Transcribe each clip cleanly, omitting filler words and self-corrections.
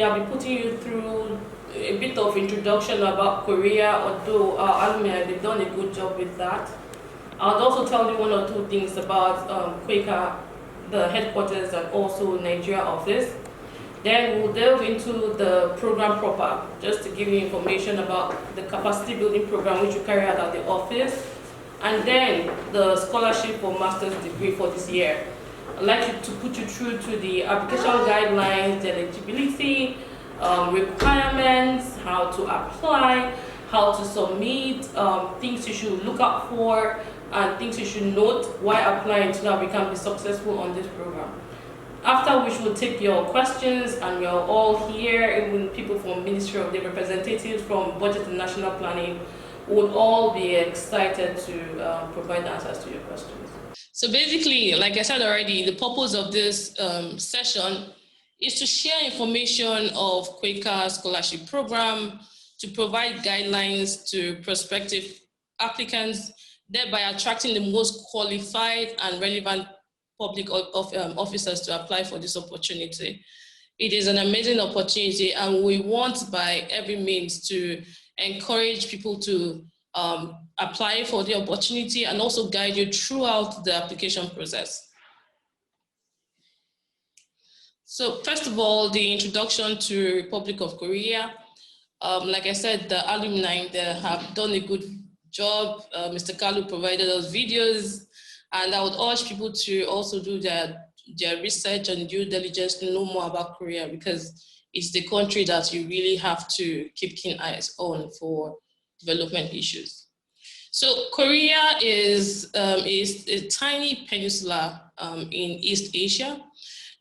I'll be putting you through a bit of introduction about Korea, although our alumni, they've done a good job with that. I'll also tell you one or two things about Quaker, the headquarters, and also Nigeria office. Then we'll delve into the program proper, just to give you information about the capacity building program which we carry out at the office, and then the scholarship for master's degree for this year. I'd like to put you through to the application guidelines, the eligibility, requirements, how to apply, how to submit, things you should look out for, and things you should note while applying so that we can be successful on this program. After which we'll take your questions, and we're all here, even people from Ministry of the representatives from Budget and National Planning would all be excited to provide answers to your questions. So basically, like I said already, the purpose of this session is to share information of Quaker scholarship program, to provide guidelines to prospective applicants, thereby attracting the most qualified and relevant public officers to apply for this opportunity. It is an amazing opportunity, and we want by every means to encourage people to apply for the opportunity and also guide you throughout the application process. So first of all, the introduction to Republic of Korea. Like I said, the alumni, they have done a good job. Mr. Kalu provided us videos, and I would urge people to also do their research and due diligence to know more about Korea, because it's the country that you really have to keep keen eyes on for development issues. So Korea is a tiny peninsula in East Asia.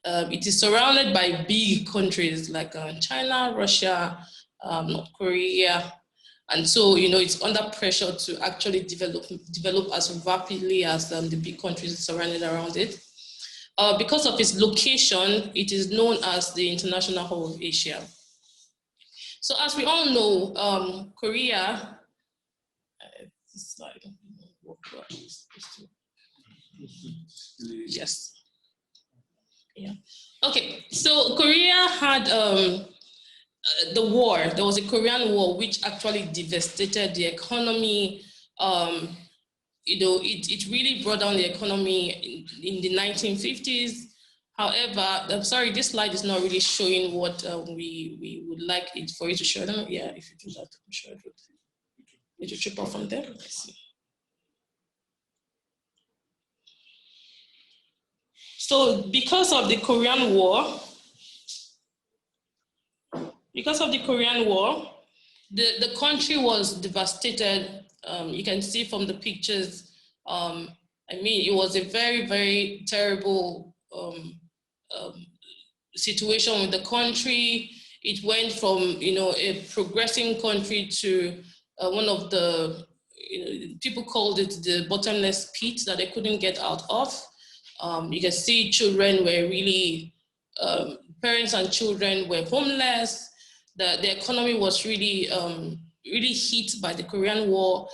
It is surrounded by big countries like China, Russia, North Korea. And so, you know, it's under pressure to actually develop as rapidly as the big countries surrounded around it. Because of its location, it is known as the International Hub of Asia. So as we all know, Korea, this slide, yes. Yeah. Okay, so Korea had the war. There was a Korean War which actually devastated the economy. You know, it really brought down the economy in the 1950s. However, I'm sorry, this slide is not really showing what we would like it for you to show them. Yeah, if you do that, I'm sure it would. Did you trip off from there? Let's see. So because of the Korean War, the country was devastated. You can see from the pictures, I mean, it was a very, very terrible situation with the country. It went from, you know, a progressing country to one of the, you know, people called it the bottomless pit that they couldn't get out of. You can see children were really, parents and children were homeless. The economy was really, really hit by the Korean War.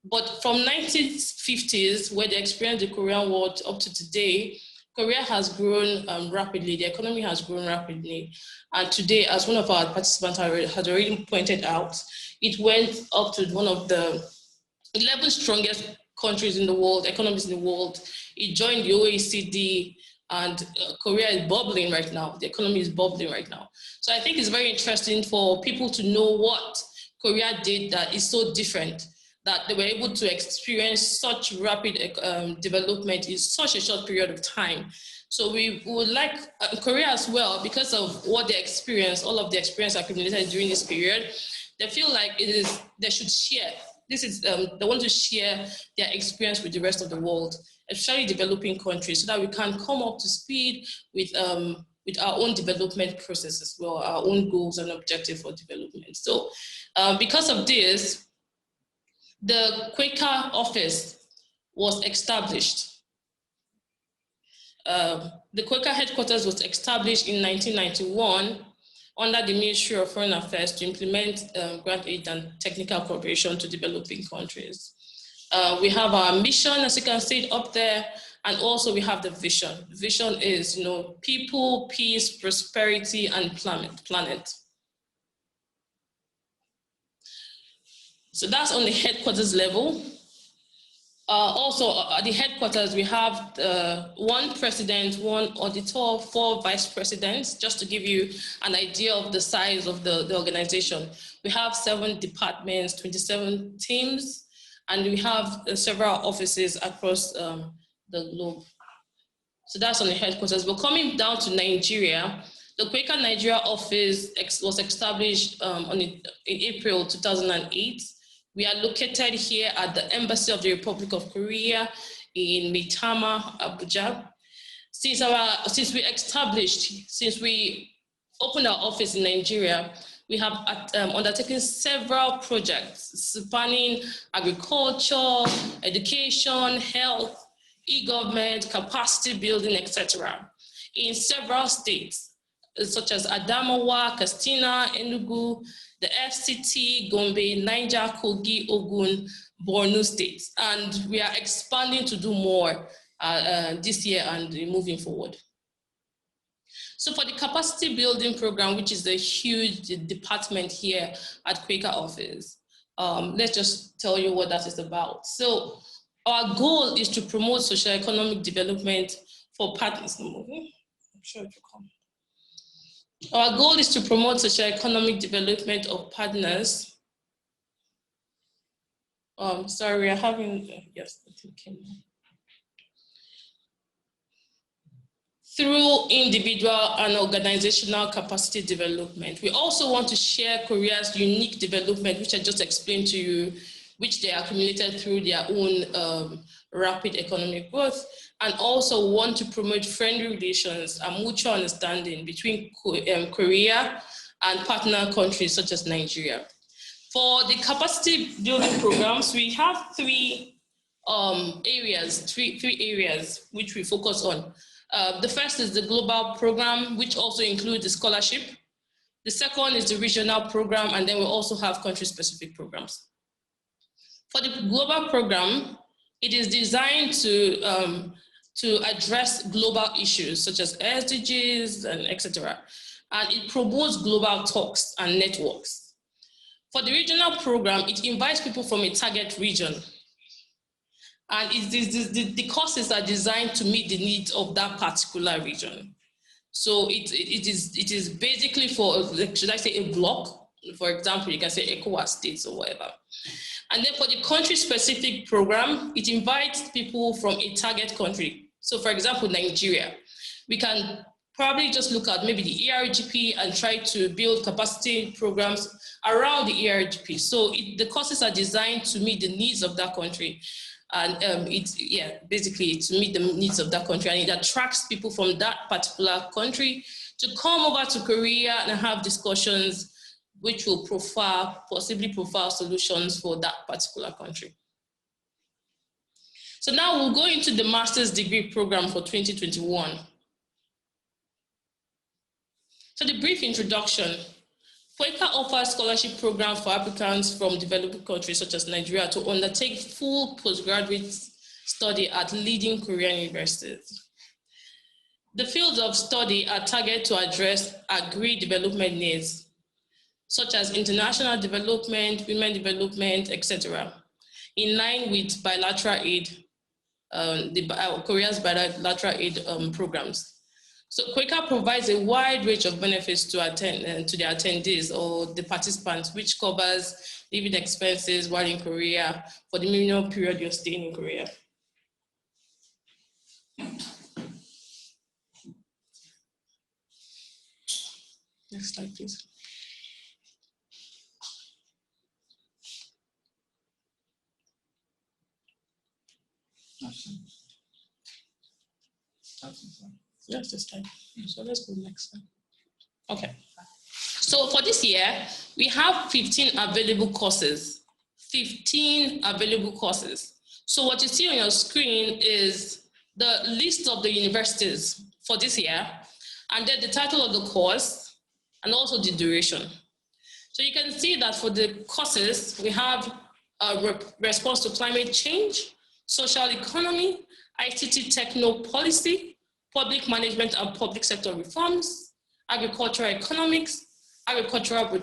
But from 1950s, where they experienced the Korean War up to today, Korea has grown rapidly. The economy has grown rapidly. And today, as one of our participants has already pointed out, it went up to one of the 11 strongest countries in the world, economies in the world. It joined the OECD, and Korea is bubbling right now. The economy is bubbling right now. So I think it's very interesting for people to know what Korea did that is so different, that they were able to experience such rapid development in such a short period of time. So we would like Korea as well, because of what they experienced, all of the experience accumulated during this period, they feel like they should share. They want to share their experience with the rest of the world, especially developing countries, so that we can come up to speed with our own development process as well, our own goals and objectives for development. So because of this, the Quaker office was established. The Quaker headquarters was established in 1991 under the Ministry of Foreign Affairs to implement grant aid and technical cooperation to developing countries. We have our mission, as you can see it up there, And also we have the vision. Vision is, you know, people, peace, prosperity, and planet. So that's on the headquarters level. Also at the headquarters, we have one president, one auditor, 4 vice presidents, just to give you an idea of the size of the organization. We have 7 departments, 27 teams, and we have several offices across the globe. So that's on the headquarters. But coming down to Nigeria, the Quaker Nigeria office was established in April 2008. We are located here at the Embassy of the Republic of Korea in Maitama, Abuja. Since we opened our office in Nigeria, we have undertaken several projects spanning agriculture, education, health, e-government, capacity building, etc. in several states, such as Adamawa, Katsina, Enugu, the FCT, Gombe, Niger, Kogi, Ogun, Borno states. And we are expanding to do more this year and moving forward. So for the capacity building program, which is a huge department here at Quaker office, let's just tell you what that is about. So our goal is to promote socio-economic development for partners. I'm sure it will come. Our goal is to promote socio-economic development of partners. Sorry, we are having, yes, it came. Through individual and organizational capacity development. We also want to share Korea's unique development, which I just explained to you, which they accumulated through their own rapid economic growth, and also want to promote friendly relations and mutual understanding between Korea and partner countries such as Nigeria. For the capacity building programs, we have three areas which we focus on. The first is the global program, which also includes the scholarship. The second is the regional program, and then we also have country-specific programs. For the global program, it is designed to address global issues such as SDGs and etc. And it promotes global talks and networks. For the regional program, it invites people from a target region. And the courses are designed to meet the needs of that particular region. So it is basically for, should I say, a block? For example, you can say ECOWAS states or whatever. And then for the country-specific program, it invites people from a target country. So for example, Nigeria. We can probably just look at maybe the ERGP and try to build capacity programs around the ERGP. So the courses are designed to meet the needs of that country. And basically to meet the needs of that country, and it attracts people from that particular country to come over to Korea and have discussions which will possibly profile solutions for that particular country. So now we'll go into the master's degree program for 2021. So the brief introduction. Quaker offers scholarship programs for applicants from developing countries such as Nigeria to undertake full postgraduate study at leading Korean universities. The fields of study are targeted to address agreed development needs, such as international development, women development, etc., in line with bilateral aid, Korea's bilateral aid programs. So Quaker provides a wide range of benefits to the attendees or the participants, which covers living expenses while in Korea for the minimum period you're staying in Korea. Next slide, please. Yes, this time. So let's go next slide. Okay. So for this year, we have 15 available courses. 15 available courses. So what you see on your screen is the list of the universities for this year, and then the title of the course, and also the duration. So you can see that for the courses, we have a response to climate change, social economy, ICT techno policy, public management and public sector reforms, agricultural economics, agricultural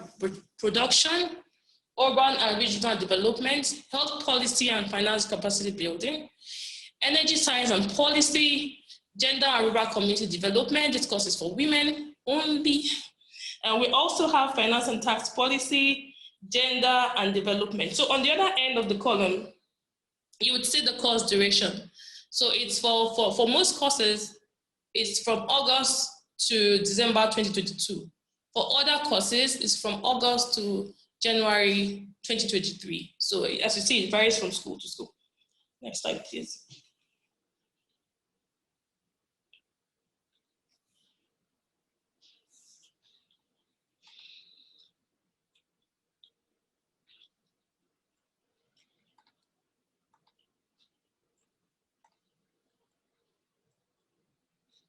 production, urban and regional development, health policy and finance capacity building, energy science and policy, gender and rural community development. This course is for women only. And we also have finance and tax policy, gender and development. So on the other end of the column, you would see the course duration. So it's for most courses, it's from August to December 2022. For other courses, it's from August to January 2023. So as you see, it varies from school to school. Next slide, please.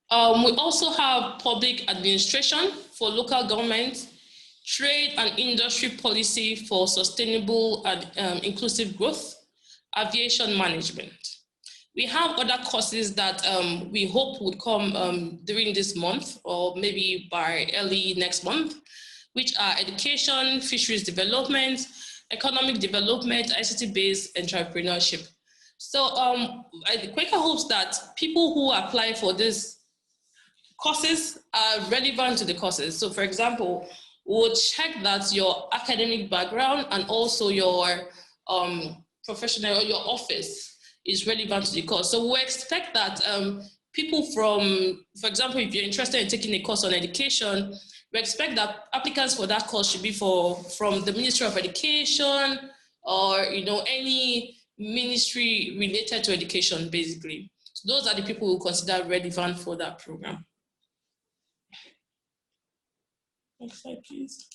We also have public administration for local government, trade and industry policy for sustainable and inclusive growth, aviation management. We have other courses that we hope would come during this month or maybe by early next month, which are education, fisheries development, economic development, ICT-based entrepreneurship. So Quaker hopes that people who apply for these courses are relevant to the courses. So for example, we'll check that your academic background and also your professional or your office is relevant to the course. So we expect that people from, for example, if you're interested in taking a course on education, we expect that applicants for that course should be from the Ministry of Education or any ministry related to education, basically. So those are the people who consider relevant for that program. Next slide, please.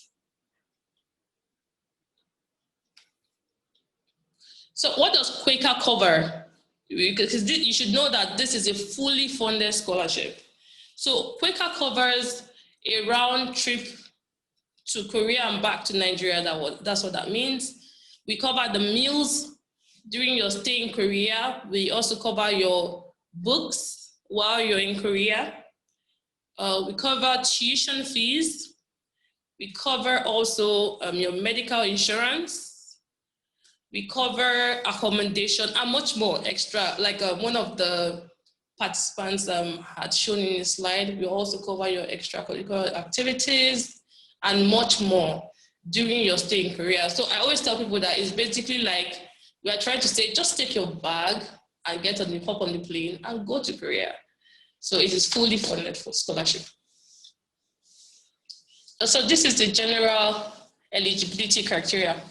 So what does Quaker cover? Because you should know that this is a fully funded scholarship. So Quaker covers a round trip to Korea and back to Nigeria. That's what that means. We cover the meals during your stay in Korea. We also cover your books while you're in Korea. We cover tuition fees. We cover also your medical insurance. We cover accommodation and much more extra, like one of the participants had shown in the slide. We also cover your extracurricular activities and much more during your stay in Korea. So I always tell people that it's basically like we are trying to say, just take your bag and hop on the plane and go to Korea. So it is fully funded for scholarship. So this is the general eligibility criteria.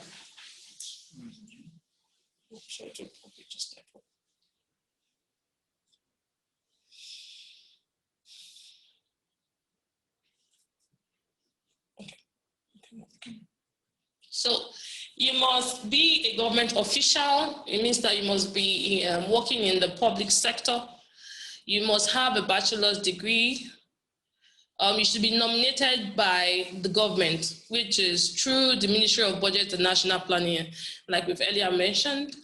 So you must be a government official. It means that you must be working in the public sector. You must have a bachelor's degree. You should be nominated by the government, which is through the Ministry of Budget and National Planning, like we've earlier mentioned.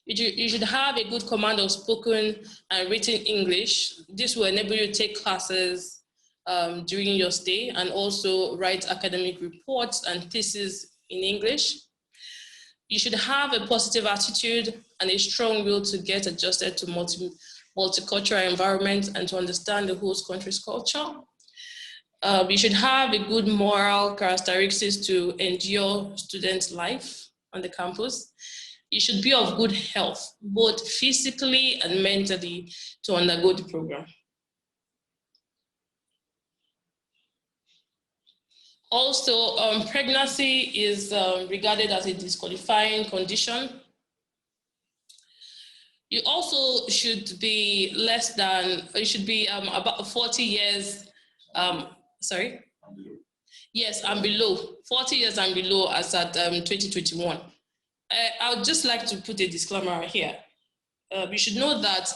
You should have a good command of spoken and written English. This will enable you to take classes during your stay and also write academic reports and theses in English. You should have a positive attitude and a strong will to get adjusted to multicultural environment and to understand the host country's culture. You should have a good moral characteristics to endure student life on the campus. You should be of good health, both physically and mentally, to undergo the program. Also, pregnancy is regarded as a disqualifying condition. You also should be less than, you should be about 40 years, sorry? Yes, and below, 40 years and below as at 2021. I would just like to put a disclaimer here. You should know that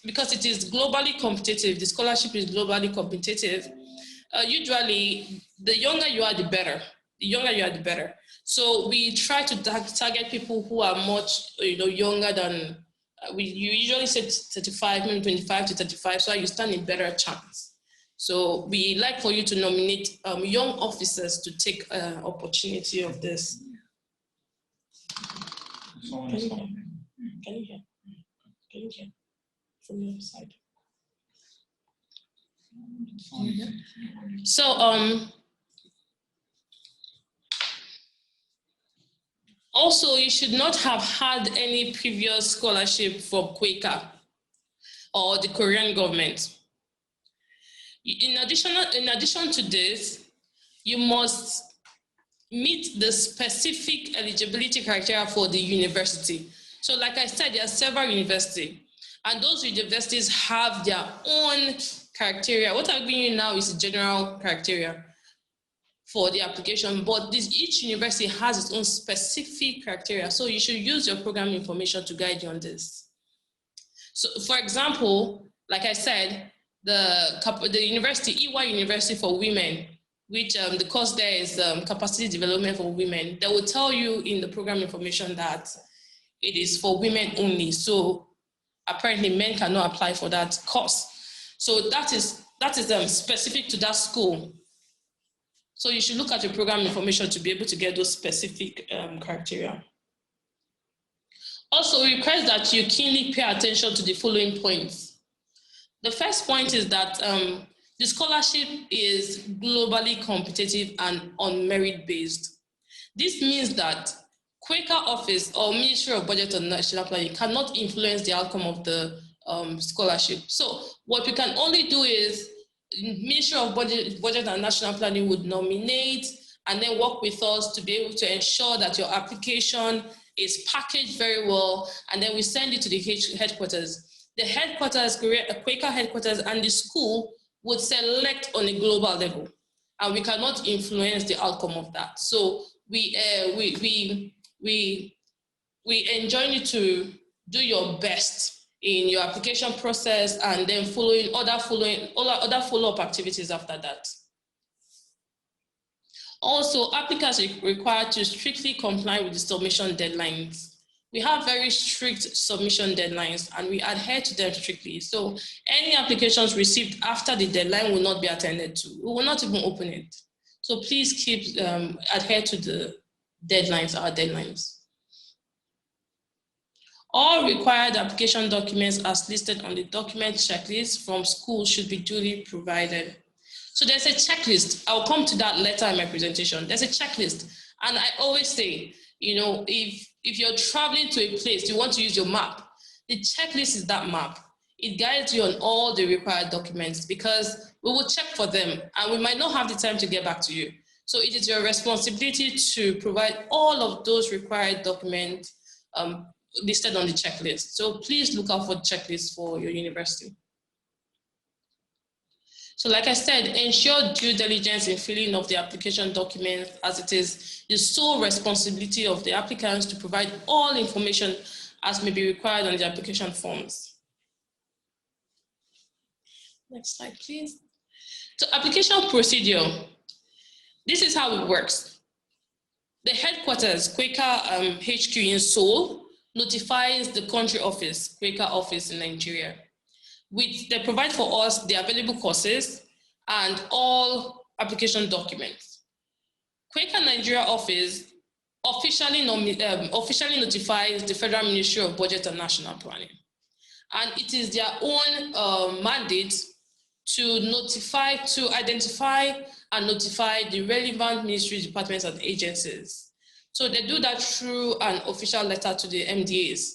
because it is globally competitive, the scholarship is globally competitive, usually the younger you are, the better. The younger you are, the better. So we try to target people who are much younger than you usually say 35, maybe 25 to 35, so you stand in better chance. So we like for you to nominate young officers to take opportunity of this. Can you hear? Can you hear? Can you hear from your side? So also, you should not have had any previous scholarship from Quaker or the Korean government. In addition to this, you must meet the specific eligibility criteria for the university. So like I said, there are several universities, and those universities have their own criteria. What I'm giving you now is the general criteria for the application, but each university has its own specific criteria. So you should use your program information to guide you on this. So for example, like I said, the university, EY University for Women, which the course there is capacity development for women, they will tell you in the program information that it is for women only. So apparently men cannot apply for that course. So that is specific to that school. So you should look at your program information to be able to get those specific criteria. Also, we request that you keenly pay attention to the following points. The first point is that the scholarship is globally competitive and on merit based. This means that Quaker office or Ministry of Budget and National Planning cannot influence the outcome of the scholarship. So what we can only do is Ministry of Budget and National Planning would nominate and then work with us to be able to ensure that your application is packaged very well, and then we send it to the headquarters. The headquarters, Quaker headquarters, and the school would select on a global level, and we cannot influence the outcome of that. So we enjoin you to do your best in your application process, and then other follow-up activities after that. Also, applicants are required to strictly comply with the submission deadlines. We have very strict submission deadlines, and we adhere to them strictly. So any applications received after the deadline will not be attended to. We will not even open it. So please keep adhere to the deadlines, our deadlines. All required application documents as listed on the document checklist from school should be duly provided. So there's a checklist. I'll come to that later in my presentation. There's a checklist. And I always say, you know, if you're traveling to a place, you want to use your map, the checklist is that map. It guides you on all the required documents, because we will check for them and we might not have the time to get back to you. So it is your responsibility to provide all of those required documents listed on the checklist. So please look out for the checklist for your university. So like I said, ensure due diligence in filling of the application documents, as it is the sole responsibility of the applicants to provide all information as may be required on the application forms. Next slide, please. So application procedure. This is how it works. The headquarters, Quaker HQ in Seoul, notifies the country office, Quaker office in Nigeria. They provide for us the available courses and all application documents. Quaker Nigeria office officially notifies the Federal Ministry of Budget and National Planning. And it is their own mandate to identify and notify the relevant ministries, departments, and agencies. So they do that through an official letter to the MDAs.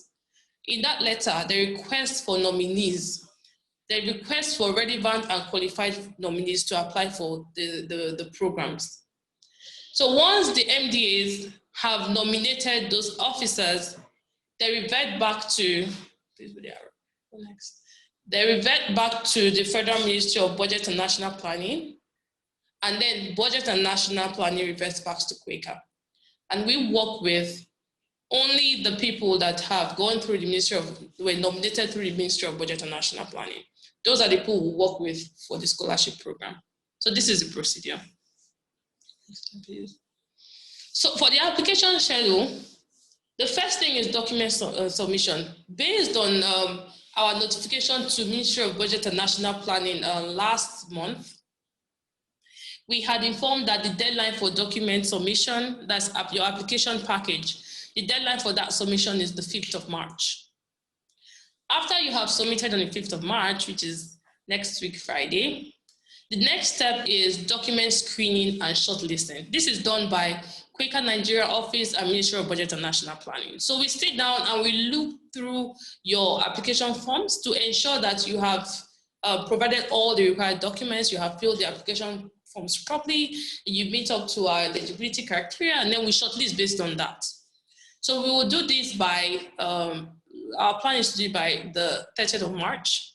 In that letter, they request for nominees. They request for relevant and qualified nominees to apply for the programs. So once the MDAs have nominated those officers, they revert back to, please put the arrow, next. They revert back to the Federal Ministry of Budget and National Planning, and then Budget and National Planning reverts back to Quaker. And we work with only the people that have gone through the Ministry of, were nominated through the Ministry of Budget and National Planning. Those are the people we work with for the scholarship program. So this is the procedure. So for the application schedule, The first thing is document submission. Based on our notification to Ministry of Budget and National Planning last month, we had informed that the deadline for document submission, that's your application package, the deadline for that submission is the 5th of March. After you have submitted on the 5th of March, which is next week, Friday, the next step is document screening and shortlisting. This is done by Quaker Nigeria Office and Ministry of Budget and National Planning. So we sit down and we look through your application forms to ensure that you have provided all the required documents, you have filled the application forms properly, you meet up to our eligibility criteria, and then we shortlist based on that. So we will do this by, our plan is to do it by the 30th of March.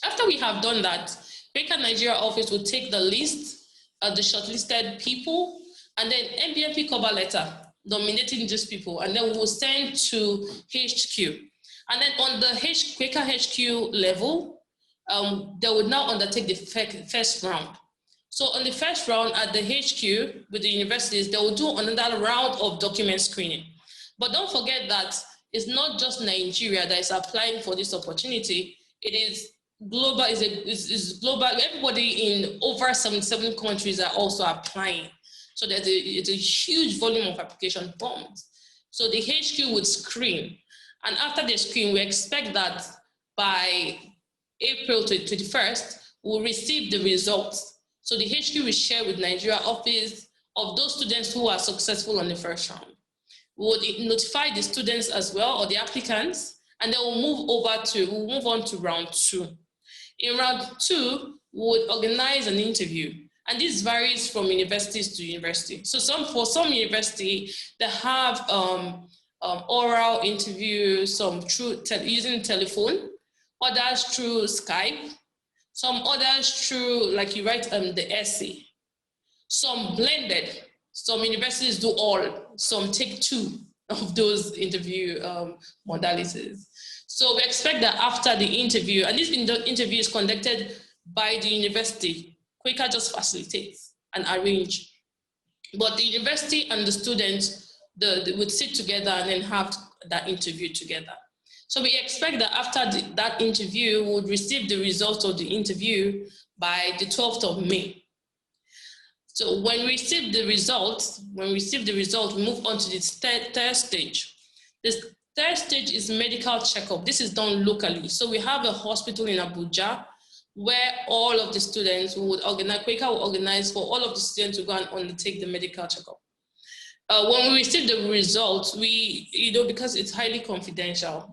After we have done that, Quaker Nigeria Office will take the list of the shortlisted people and then MBMP cover letter nominating these people, and then we will send to HQ. And then on the Quaker HQ level, they would now undertake the first round. So on the first round at the HQ with the universities, they will do another round of document screening. But don't forget that it's not just Nigeria that is applying for this opportunity. It is global, is global. Everybody in over 77 countries are also applying. So it's a huge volume of application forms. So the HQ would screen. And after the screen, we expect that by April 21st, we'll receive the results. So the HQ will share with Nigeria Office of those students who are successful on the first round. We would notify the students as well, or the applicants, and then we'll move on to round 2. In round 2, we would organize an interview. And this varies from universities to university. So for some university, they have oral interviews, some through using telephone, others through Skype, some others through, like you write the essay. Some blended. Some universities do all, some take 2 of those interview modalities. So we expect that after the interview, and this interview is conducted by the university, Quaker just facilitates and arrange. But the university and the students, they would sit together and then have that interview together. So we expect that after that interview, we would receive the results of the interview by the 12th of May. So when we receive the results, we move on to the third stage. This third stage is medical checkup. This is done locally. So we have a hospital in Abuja where all of the students would organize, Quaker will organize for all of the students to go and undertake the medical checkup. When we receive the results, because it's highly confidential,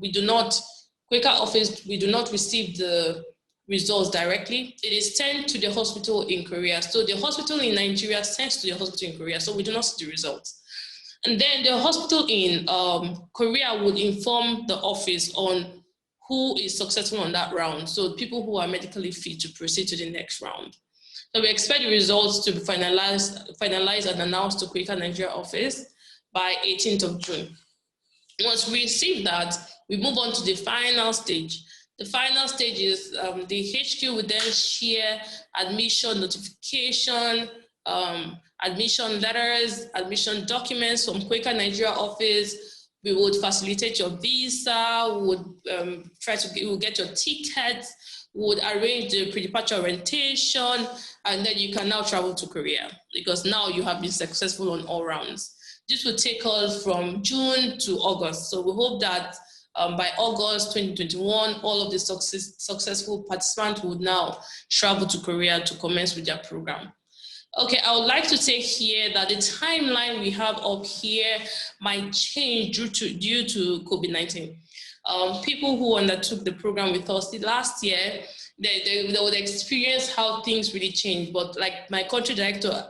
Quaker Office, we do not receive the results directly. It is sent to the hospital in Korea. So the hospital in Nigeria sends to the hospital in Korea. So we do not see the results. And then the hospital in Korea would inform the office on who is successful on that round. So people who are medically fit to proceed to the next round. So we expect the results to be finalized and announced to Quaker Nigeria Office by 18th of June. Once we receive that, we move on to the final stage. The final stage is the HQ would then share admission notification, admission letters, admission documents from Quaker Nigeria Office. We would facilitate your visa, we would we'll get your ticket, we would arrange the pre-departure orientation, and then you can now travel to Korea because now you have been successful on all rounds. This will take us from June to August. So we hope that by August 2021, all of the successful participants would now travel to Korea to commence with their program. Okay, I would like to say here that the timeline we have up here might change due to COVID-19. People who undertook the program with us last year, they would experience how things really changed. But like my country director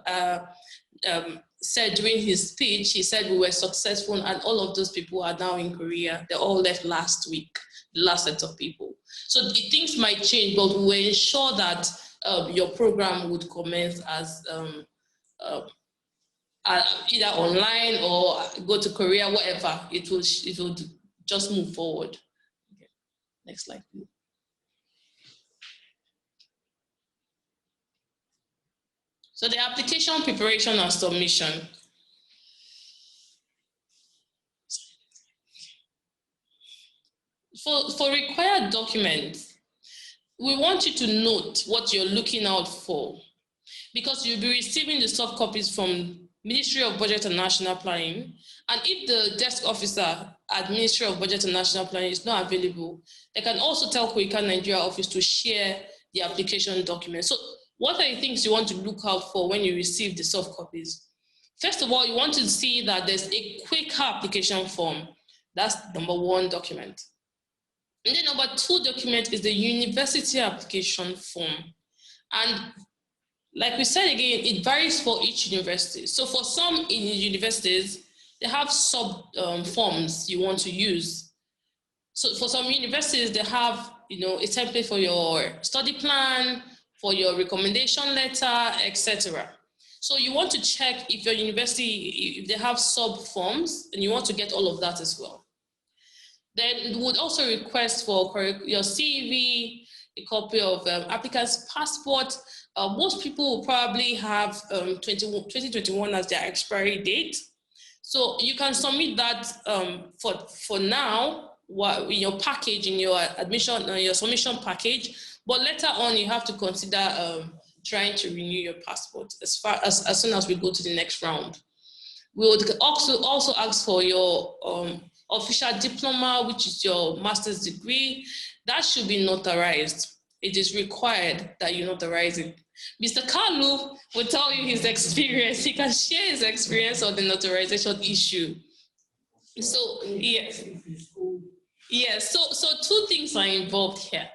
said during his speech, he said we were successful and all of those people are now in Korea. They all left last week, the last set of people. So things might change, but we will ensure that your program would commence as either online or go to Korea, whatever. It will just move forward. Okay. Next slide, please. So the application preparation and submission. For required documents, we want you to note what you're looking out for, because you'll be receiving the soft copies from Ministry of Budget and National Planning. And if the desk officer at Ministry of Budget and National Planning is not available, they can also tell KOICA Nigeria office to share the application document. So what are the things you want to look out for when you receive the soft copies? First of all, you want to see that there's a Quaker application form. That's number one document. And then number two document is the university application form. And like we said again, it varies for each university. So for some universities, they have sub forms you want to use. So for some universities, they have a template for your study plan, for your recommendation letter, etc. So you want to check if your university, if they have sub forms, and you want to get all of that as well. Then it would also request for your CV, a copy of applicant's passport. Most people will probably have 2021 as their expiry date. So you can submit that for now in your package, in your admission, your submission package. But later on, you have to consider trying to renew your passport as soon as we go to the next round. We would also ask for your official diploma, which is your master's degree. That should be notarized. It is required that you notarize it. Mr. Kalu will tell you his experience. He can share his experience on the notarization issue. So, yes. Yes, so two things are involved here.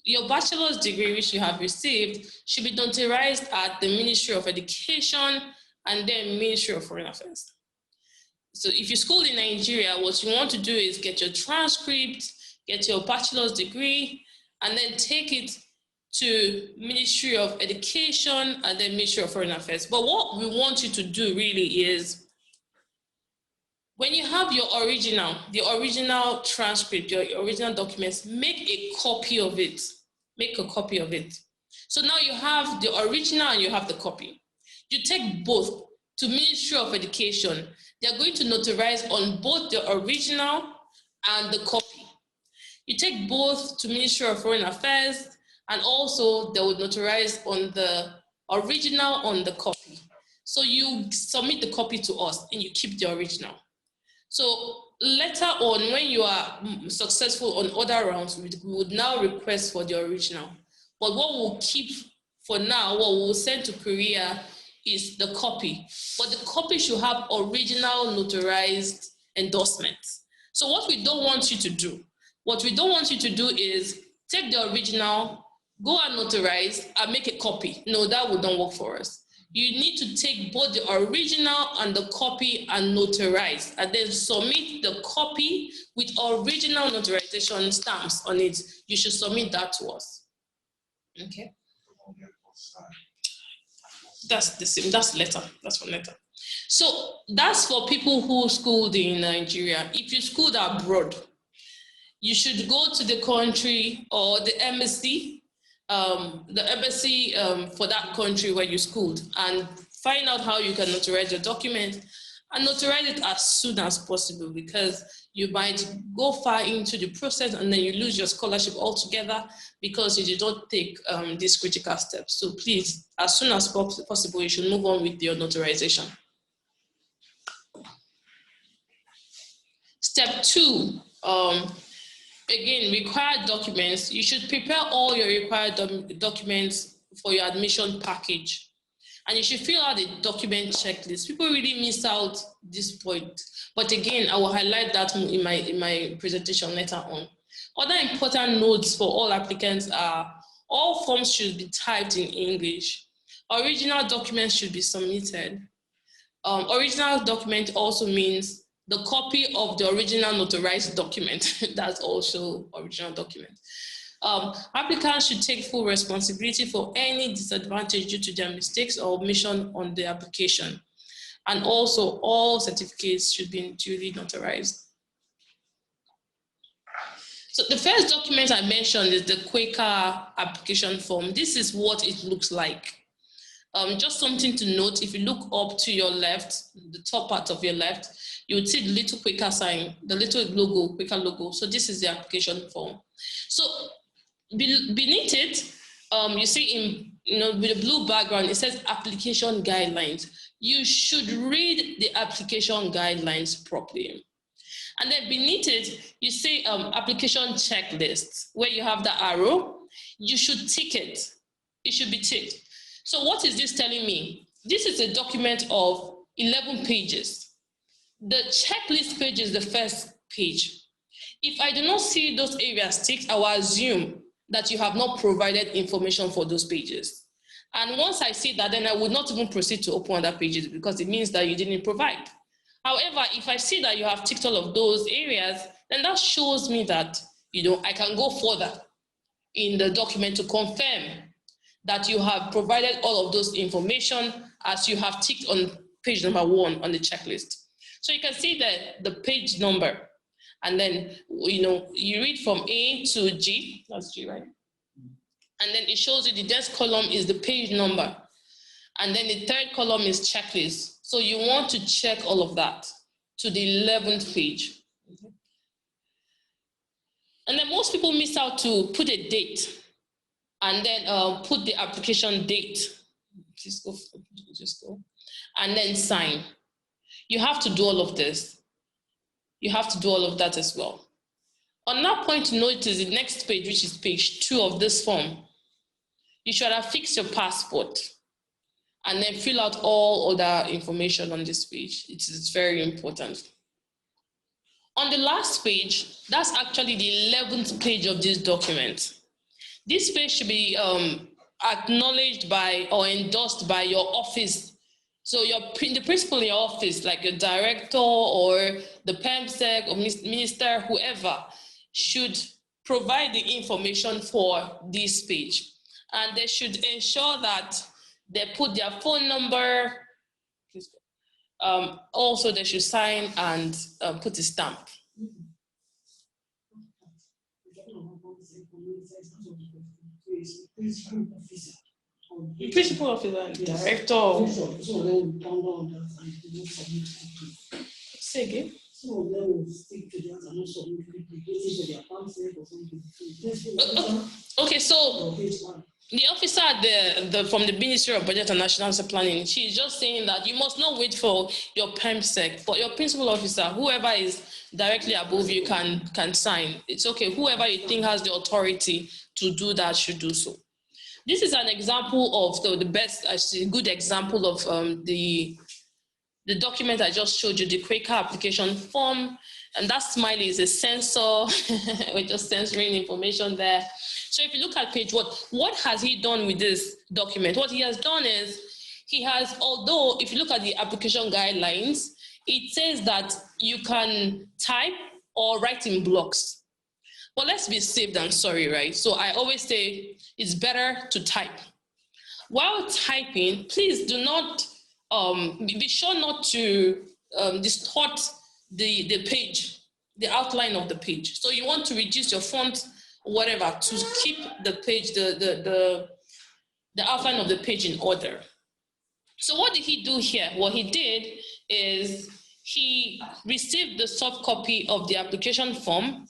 Your bachelor's degree, which you have received, should be notarized at the Ministry of Education and then Ministry of Foreign Affairs. So if you school in Nigeria, what you want to do is get your transcript, get your bachelor's degree, and then take it to Ministry of Education and then Ministry of Foreign Affairs. But what we want you to do really is, when you have your the original transcript, your original documents, make a copy of it. Make a copy of it. So now you have the original and you have the copy. You take both to Ministry of Education. They're going to notarize on both the original and the copy. You take both to Ministry of Foreign Affairs, and also they would notarize on the original on the copy. So you submit the copy to us and you keep the original. So later on, when you are successful on other rounds, we would now request for the original. But what we'll keep for now, what we'll send to Korea is the copy. But the copy should have original notarized endorsements. So what we don't want you to do, is take the original, go and notarize and make a copy. No, that would not work for us. You need to take both the original and the copy and notarize, and then submit the copy with original notarization stamps on it. You should submit that to us. Okay. That's the same. That's letter. That's for letter. So that's for people who schooled in Nigeria. If you schooled abroad, you should go to the country or the embassy for that country where you schooled, and find out how you can notarize your document, and notarize it as soon as possible, because you might go far into the process and then you lose your scholarship altogether because you did not take these critical steps. So please, as soon as possible, you should move on with your notarization. Step 2, again, required documents. You should prepare all your required documents for your admission package. And you should fill out a document checklist. People really miss out this point. But again, I will highlight that in my presentation later on. Other important notes for all applicants are, all forms should be typed in English. Original documents should be submitted. Original document also means the copy of the original notarized document. That's also original document. Applicants should take full responsibility for any disadvantage due to their mistakes or omission on the application. And also all certificates should be duly notarized. So the first document I mentioned is the Quaker application form. This is what it looks like. Just something to note, if you look up to your left, the top part of your left, you would see the little Quaker sign, the little logo, Quaker logo. So this is the application form. So beneath it, you see with a blue background, it says application guidelines. You should read the application guidelines properly. And then beneath it, you see application checklist, where you have the arrow. You should tick it. It should be ticked. So what is this telling me? This is a document of 11 pages. The checklist page is the first page. If I do not see those areas ticked, I will assume that you have not provided information for those pages. And once I see that, then I would not even proceed to open other pages, because it means that you didn't provide. However, if I see that you have ticked all of those areas, then that shows me that I can go further in the document to confirm that you have provided all of those information as you have ticked on page number 1 on the checklist. So you can see the page number, and then you read from A to G. That's G, right? And then it shows you the next column is the page number, and then the third column is checklist. So you want to check all of that to the 11th page. And then most people miss out to put a date, and then put the application date. Just go. And then sign. You have to do all of this. You have to do all of that as well. Another point to note is the next page, which is page 2 of this form. You should affix your passport and then fill out all other information on this page. It is very important. On the last page, that's actually the 11th page of this document. This page should be acknowledged by or endorsed by your office. So the principal in your office, like your director or the PEMSEC or minister, whoever, should provide the information for this page. And they should ensure that they put their phone number. Also, they should sign and put a stamp. The principal officer, director. Say again. Okay, so the officer from the Ministry of Budget and National Planning, she's just saying that you must not wait for your PEMSEC, but your principal officer, whoever is directly above you, can sign. It's okay. Whoever you think has the authority to do that should do so. This is an example of the best, actually, good example of the document I just showed you, the Quaker application form. And that smiley is a sensor. We're just censoring information there. So if you look at page 1, what has he done with this document? What he has done is, although if you look at the application guidelines, it says that you can type or write in blocks. But let's be safe than sorry, right? So I always say it's better to type. While typing, please do not, be sure not to distort the page, the outline of the page. So you want to reduce your font, whatever, to keep the page, the outline of the page in order. So what did he do here? What he did is he received the soft copy of the application form,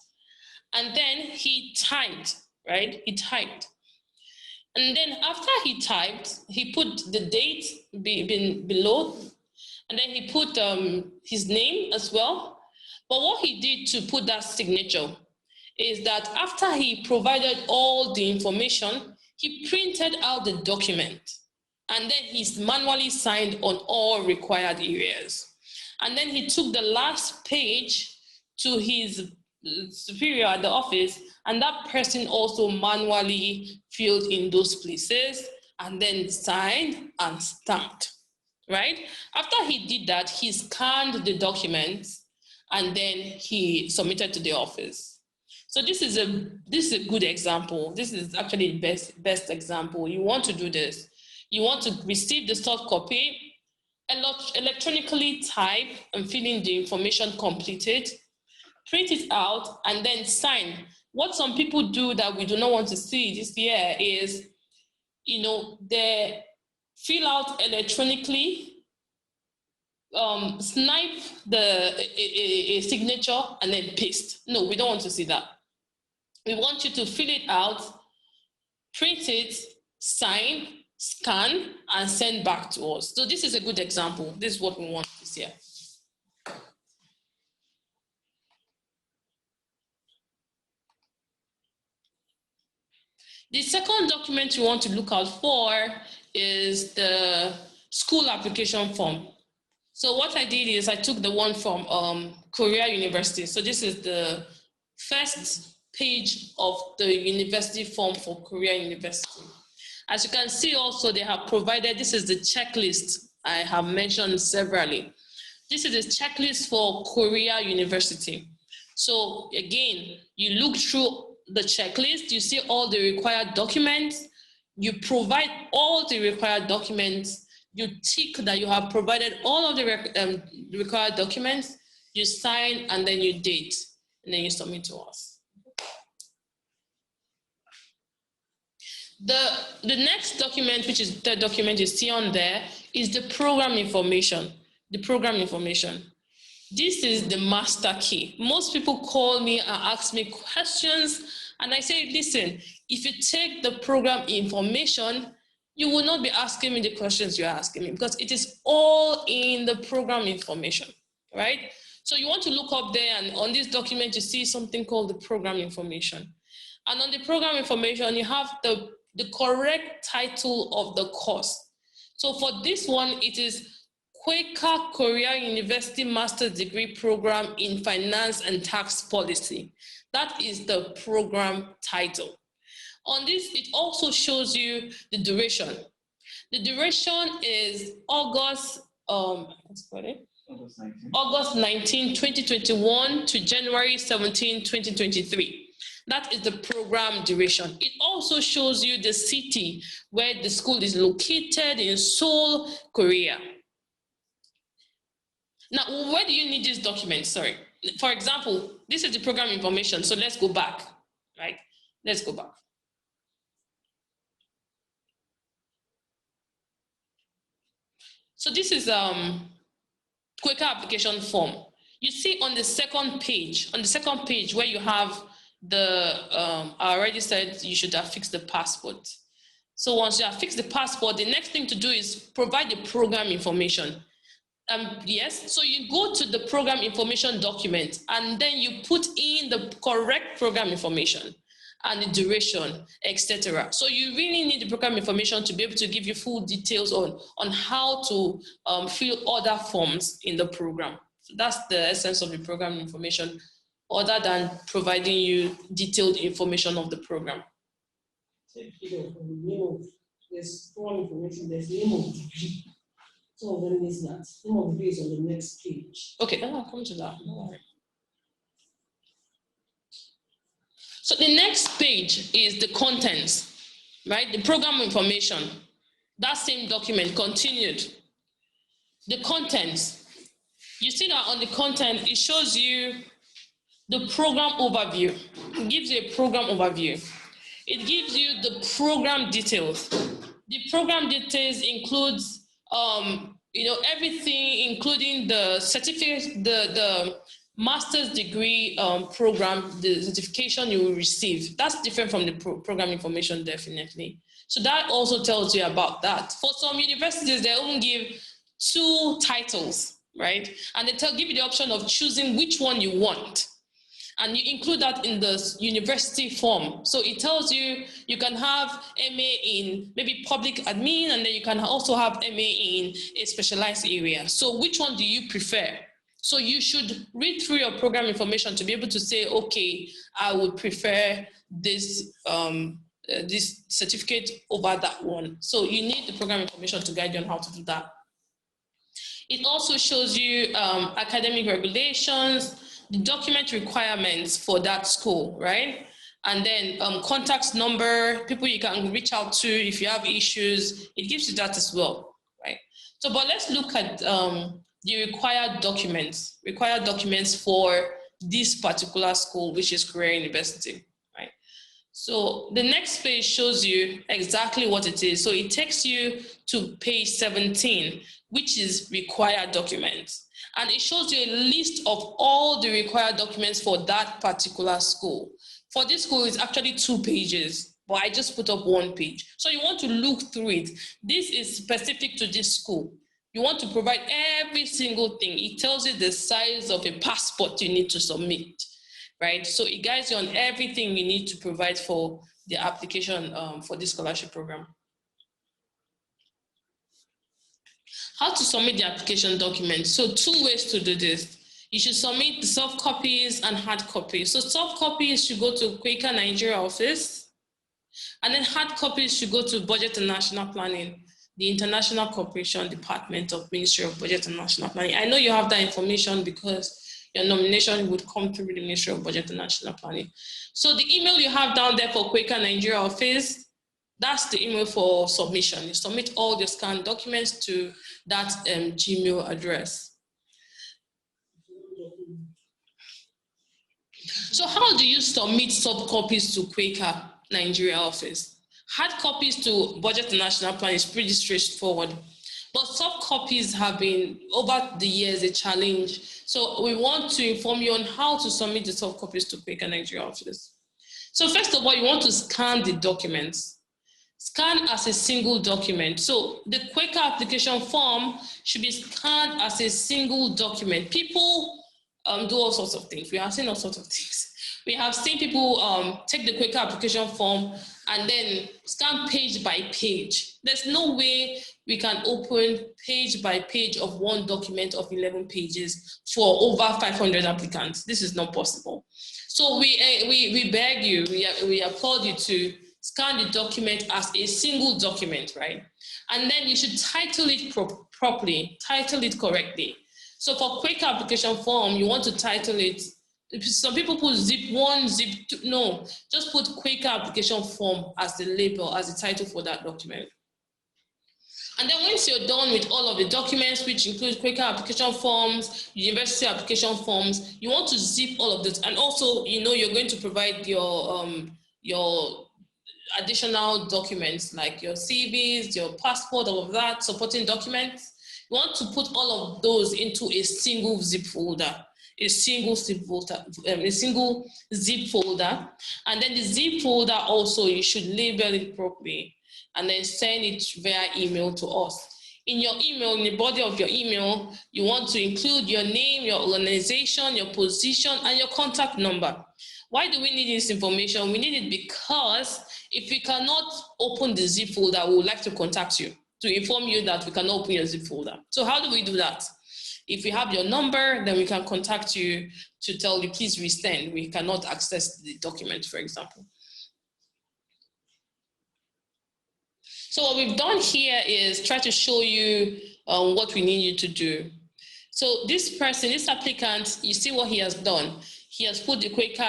and then he typed, right? He typed. And then after he typed, he put the date below, and then he put his name as well. But what he did to put that signature is that after he provided all the information, he printed out the document, and then he manually signed on all required areas. And then he took the last page to his superior at the office, and that person also manually filled in those places and then signed and stamped, right? After he did that, he scanned the documents and then he submitted to the office. So this is a good example. This is actually the best example. You want to do this. You want to receive the soft copy, electronically type and fill in the information completed, print it out, and then sign. What some people do that we do not want to see this year is, they fill out electronically snipe a signature and then paste. No, we don't want to see that. We want you to fill it out, print it, sign, scan, and send back to us. So this is a good example. This is what we want to see. The second document you want to look out for is the school application form. So what I did is I took the one from Korea University. So this is the first page of the university form for Korea University. As you can see also, they have provided, this is the checklist I have mentioned severally. This is the checklist for Korea University. So again, you look through the checklist, you see all the required documents, you provide all the required documents, you tick that you have provided all of the required documents, you sign, and then you date, and then you submit to us. The next document, which is the document you see on there, is the program information. The program information. This is the master key. Most people call me and ask me questions, and I say, listen, if you take the program information, you will not be asking me the questions you're asking me, because it is all in the program information, right? So you want to look up there, and on this document, you see something called the program information. And on the program information, you have the correct title of the course. So for this one, it is Quaker Korea University Master's Degree Program in Finance and Tax Policy. That is the program title. On this, it also shows you the duration. The duration is August 19, 2021 to January 17, 2023. That is the program duration. It also shows you the city where the school is located in Seoul, Korea. Now, where do you need this document? Sorry. For example, this is the program information. So let's go back, right? Let's go back. So this is Quaker application form. You see on the second page where you have the, I already said you should have fixed the passport. So once you have fixed the passport, the next thing to do is provide the program information. Yes, so you go to the program information document and then you put in the correct program information and the duration, etc. So you really need the program information to be able to give you full details on how to fill other forms in the program. So that's the essence of the program information, other than providing you detailed information of the program. There's program information, there's name of degree. Some of them is that. Name of degree is on the next page. Okay, then I'll come to that. No worry. So the next page is the contents, right? The program information. That same document continued. The contents. You see that on the content, it shows you the program overview. It gives you a program overview. It gives you the program details. The program details includes everything, including the certificate, the master's degree program, the certification you will receive. That's different from the program information, definitely. So that also tells you about that. For some universities, they only give 2 titles, right? And they give you the option of choosing which one you want. And you include that in the university form. So it tells you, you can have MA in maybe public admin, and then you can also have MA in a specialized area. So which one do you prefer? So you should read through your program information to be able to say, okay, I would prefer this, this certificate over that one. So you need the program information to guide you on how to do that. It also shows you academic regulations, the document requirements for that school, right? And then contact number, people you can reach out to if you have issues. It gives you that as well, right? So, but let's look at the required documents for this particular school, which is Korea University, right? So the next page shows you exactly what it is. So it takes you to page 17, which is required documents. And it shows you a list of all the required documents for that particular school. For this school, it's actually 2 pages, but I just put up 1 page. So you want to look through it. This is specific to this school. You want to provide every single thing. It tells you the size of a passport you need to submit, right? So it guides you on everything you need to provide for the application for this scholarship program. How to submit the application document. So 2 ways to do this. You should submit the soft copies and hard copies. So soft copies should go to Quaker Nigeria office, and then hard copies should go to Budget and National Planning, the International Cooperation Department of Ministry of Budget and National Planning. I know you have that information because your nomination would come through the Ministry of Budget and National Planning. So the email you have down there for Quaker Nigeria office, that's the email for submission. You submit all the scanned documents to that Gmail address. So how do you submit soft copies to Quaker Nigeria office? Hard copies to Budget and National Plan is pretty straightforward, but soft copies have been, over the years, a challenge. So we want to inform you on how to submit the soft copies to Quaker Nigeria office. So first of all, you want to scan the documents. Scan as a single document. So the Quaker application form should be scanned as a single document. People do all sorts of things. We have seen all sorts of things. We have seen people take the Quaker application form and then scan page by page. There's no way we can open page by page of one document of 11 pages for over 500 applicants. This is not possible. So we beg you, we applaud you to scan the document as a single document, right? And then you should title it properly, title it correctly. So for Quaker application form, you want to title it, some people put zip 1, zip 2, no, just put Quaker application form as the label, as the title for that document. And then once you're done with all of the documents, which include Quaker application forms, university application forms, you want to zip all of this. And also, you know, you're going to provide your additional documents like your CVs, your passport, all of that, supporting documents. You want to put all of those into a single zip folder, a single zip folder, and then the zip folder also you should label it properly and then send it via email to us. In your email, in the body of your email, you want to include your name, your organization, your position, and your contact number. Why do we need this information? We need it because if we cannot open the zip folder, we would like to contact you to inform you that we cannot open your zip folder. So how do we do that? If we have your number, then we can contact you to tell you, please resend. We cannot access the document, for example. So what we've done here is try to show you what we need you to do. So this person, this applicant, you see what he has done. He has put the Quaker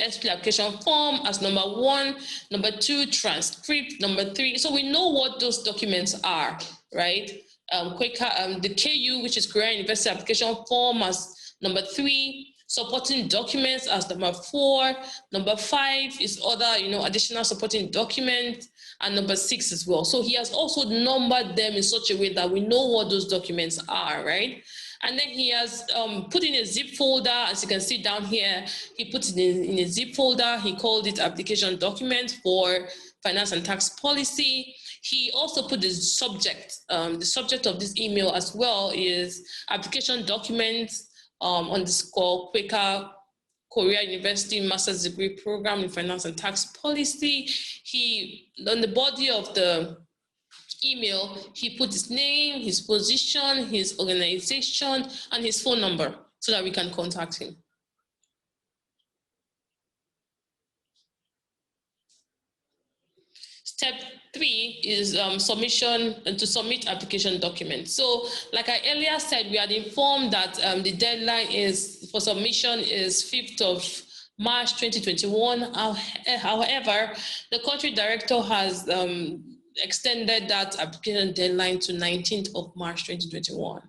SP application form as number 1, number 2, transcript, number 3. So we know what those documents are, right? Quaker, the KU, which is Korean University application form, as number 3, supporting documents as number 4, number 5 is other, you know, additional supporting documents, and number 6 as well. So he has also numbered them in such a way that we know what those documents are, right? And then he has put in a zip folder, as you can see down here. He put it in a zip folder. He called it application document for finance and tax policy. He also put the subject of this email as well is application documents _ Quaker Korea University Master's Degree Program in Finance and Tax Policy. He, on the body of the email, he put his name, his position, his organization, and his phone number so that we can contact him. Step 3 is submission to submit application documents. So like I earlier said, we had informed that the deadline is for submission is 5th of March 2021. However, the country director has extended that application deadline to 19th of March 2021.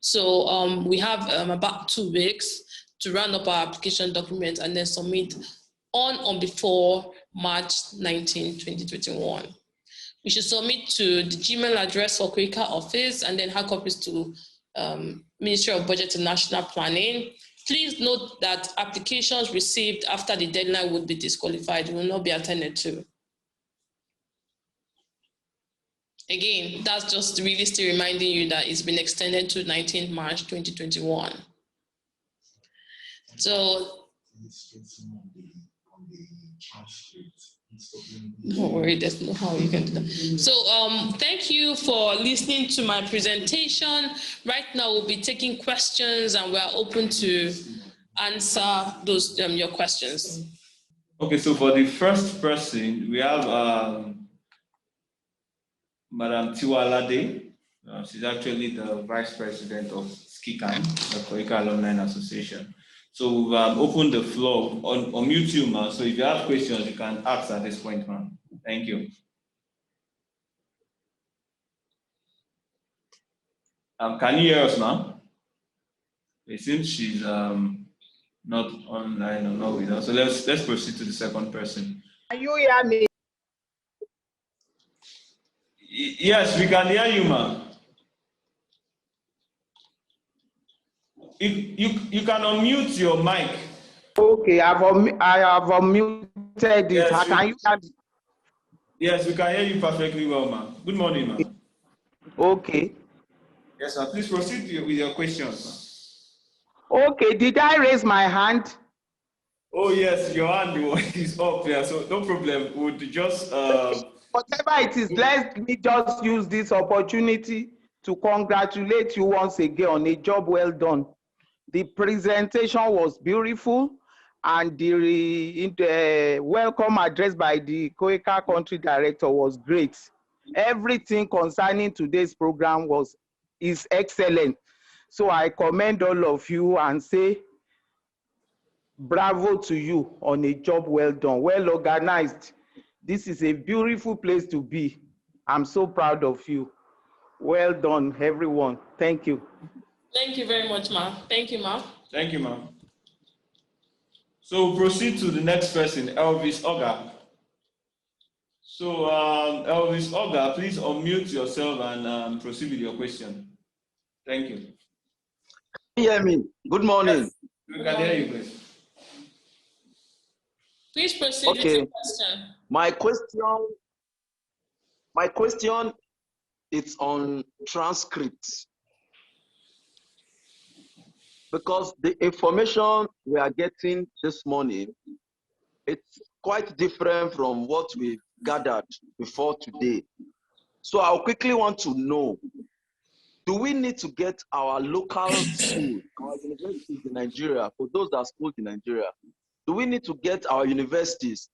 So we have about 2 weeks to round up our application documents and then submit on or before March 19, 2021. We should submit to the Gmail address for Quaker office and then hard copies to Ministry of Budget and National Planning. Please note that applications received after the deadline would be disqualified, will not be attended to. Again, that's just really still reminding you that it's been extended to 19th March 2021. So, don't worry, there's no how you can do that. So, thank you for listening to my presentation. Right now, we'll be taking questions and we're open to answer those your questions. Okay, so for the first person, we have Madam Tiwalade. She's actually the Vice President of SKICAM, the KOICA Alumni Association. So we've opened the floor. Unmute you, ma'am. So if you have questions, you can ask at this point, ma'am. Thank you. Can you hear us, ma'am? It seems she's not online or not with us. So let's proceed to the second person. Can you hear me? Yes, we can hear you, ma'am. You can unmute your mic. Okay, I have unmuted it. Yes, Can you hear me? Yes, we can hear you perfectly well, ma'am. Good morning, ma'am. Okay. Yes, sir. Please proceed with your questions, ma'am. Okay, did I raise my hand? Oh, yes, your hand is up there, so no problem. We'll just... Whatever it is, let me just use this opportunity to congratulate you once again on a job well done. The presentation was beautiful, and the welcome address by the KOICA country director was great. Everything concerning today's program is excellent. So I commend all of you and say bravo to you on a job well done, well organized. This is a beautiful place to be. I'm so proud of you. Well done, everyone. Thank you. Thank you very much, ma'am. Thank you, ma'am. Thank you, ma'am. So we'll proceed to the next person, Elvis Oga. So Elvis Oga, please unmute yourself and proceed with your question. Thank you. Can you hear me? Good morning. Yes, we can hear you, please. Please proceed with your question. My question is on transcripts. Because the information we are getting this morning, it's quite different from what we gathered before today. So I quickly want to know, do we need to get our local school, our universities in Nigeria, for those that are schooled in Nigeria, do we need to get our universities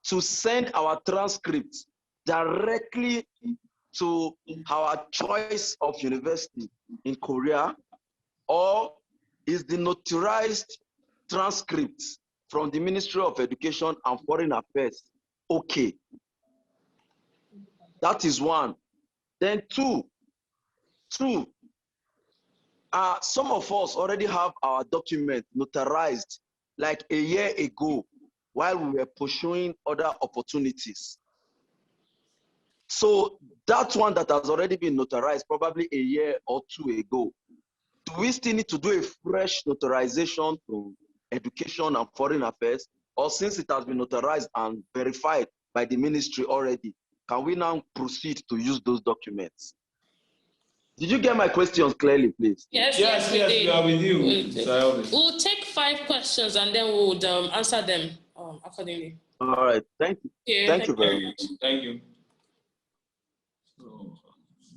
to send our transcripts directly to our choice of university in Korea, or is the notarized transcripts from the Ministry of Education and Foreign Affairs okay? That is one. Then two, some of us already have our document notarized like a year ago while we were pursuing other opportunities. So that one that has already been notarized probably a year or two ago, do we still need to do a fresh notarization to Education and Foreign Affairs? Or since it has been notarized and verified by the ministry already, can we now proceed to use those documents? Did you get my questions clearly, please? Yes, we are with you. We'll take 5 questions and then we'll answer them accordingly. All right, thank you. Yeah, thank you very much. Thank you. So,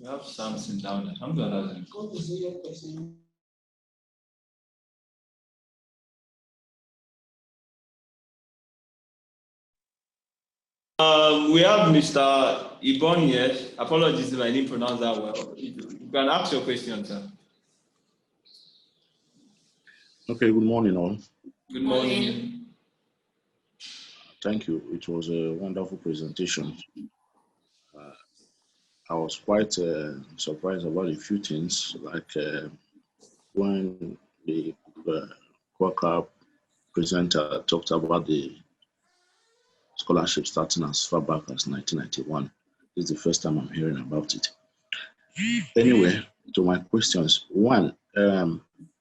we have something down there. I'm going to we have Mr. Ibon here. Apologies if I didn't pronounce that well. You can ask your question, sir. Okay, good morning, all. Good morning. Thank you. It was a wonderful presentation. I was quite surprised about a few things, like when the Quaker presenter talked about the scholarship starting as far back as 1991. This is the first time I'm hearing about it. Anyway, to my questions. One,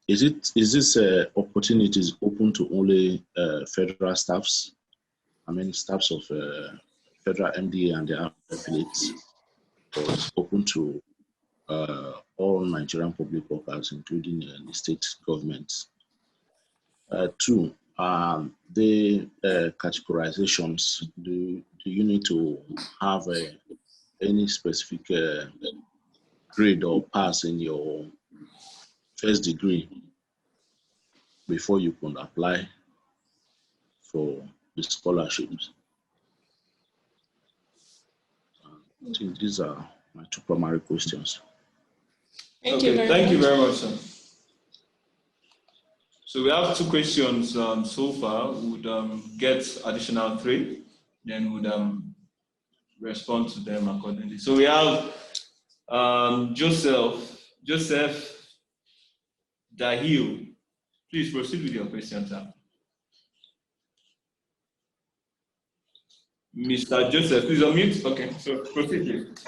is this opportunities open to only federal staffs? I mean, staffs of federal MDA and their affiliates, or it's open to all Nigerian public workers, including the state governments? Two, the categorizations, do you need to have any specific grade or pass in your first degree before you can apply for the scholarships? I think these are my two primary questions. Thank you very much, sir. So we have 2 questions so far. We would get additional 3, then would respond to them accordingly. So we have Joseph Dahil. Please proceed with your question, sir. Mr. Joseph, please unmute. Okay, so proceed, please.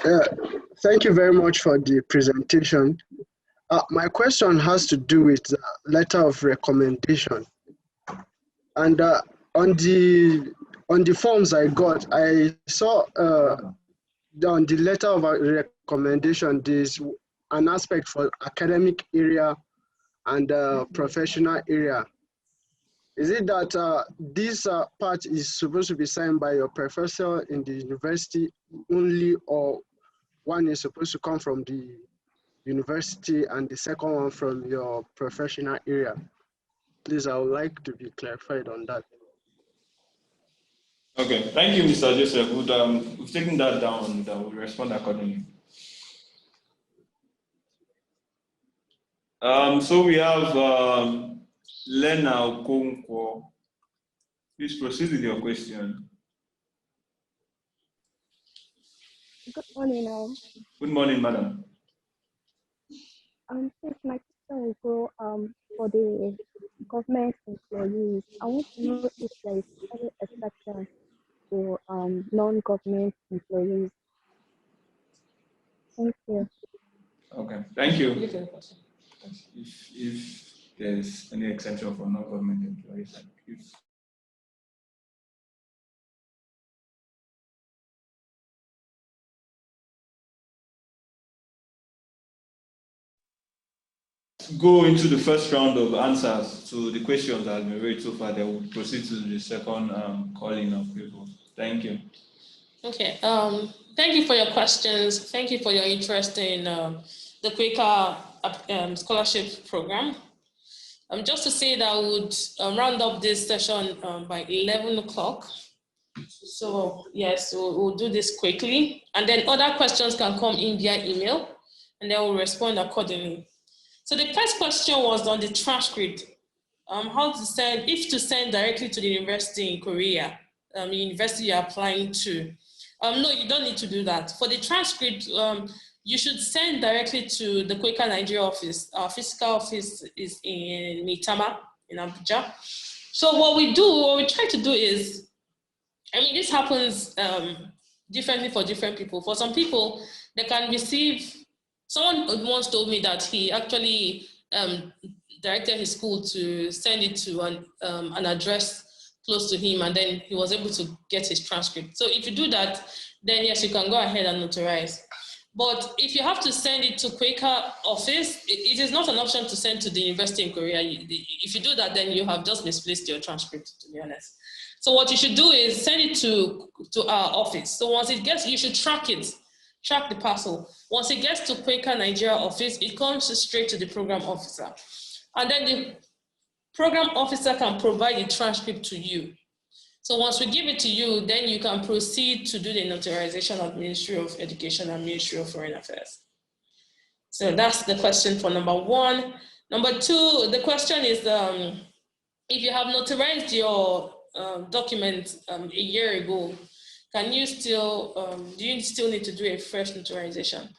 Thank you very much for the presentation. My question has to do with the letter of recommendation. And on the forms I got, I saw on the letter of recommendation, there's an aspect for academic area and professional area. Is it that this part is supposed to be signed by your professor in the university only, or one is supposed to come from the university and the second one from your professional area? Please, I would like to be clarified on that. Okay, thank you, Mr. Joseph. We've taken that down and we'll respond accordingly. So we have Lena Okonkwo. Please proceed with your question. Good morning, all. Good morning, madam. Since my question will go for the government employees, I want to know if there is any exception for non-government employees. Thank you. Okay, thank you. If there's any exception for non-government employees, thank you. Go into the first round of answers to the questions that have been raised so far, then we'll proceed to the second calling of people. Thank you. Okay, thank you for your questions. Thank you for your interest in the Quaker scholarship program. Just to say that I would round up this session by 11 o'clock. So yes, we'll do this quickly. And then other questions can come in via email, and then we'll respond accordingly. So the first question was on the transcript. How to send, if to send directly to the university in Korea, the university you're applying to. No, you don't need to do that. For the transcript, you should send directly to the Quaker Nigeria office. Our physical office is in Mitama, in Abuja. So what we try to do is, I mean, this happens differently for different people. For some people, they can receive, someone once told me that he actually directed his school to send it to an address close to him, and then he was able to get his transcript. So if you do that, then yes, you can go ahead and notarize. But if you have to send it to Quaker office, it is not an option to send to the university in Korea. If you do that, then you have just misplaced your transcript, to be honest. So what you should do is send it to our office. So once it gets, you should track it, track the parcel. Once it gets to Quaker Nigeria office, it comes straight to the program officer. And then the program officer can provide the transcript to you. So once we give it to you, then you can proceed to do the notarization of Ministry of Education and Ministry of Foreign Affairs. So that's the question for number one. Number two, the question is, if you have notarized your document a year ago, can you still, do you still need to do a fresh notarization?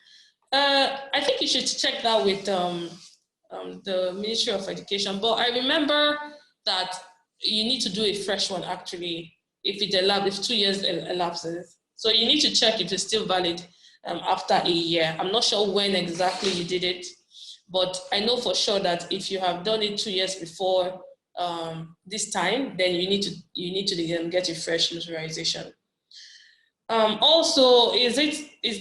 I think you should check that with the Ministry of Education, but I remember that you need to do a fresh one actually if it elapses, if 2 years elapses. So you need to check if it's still valid after a year. I'm not sure when exactly you did it, but I know for sure that if you have done it 2 years before this time, then you need to get a fresh notarization. Also, is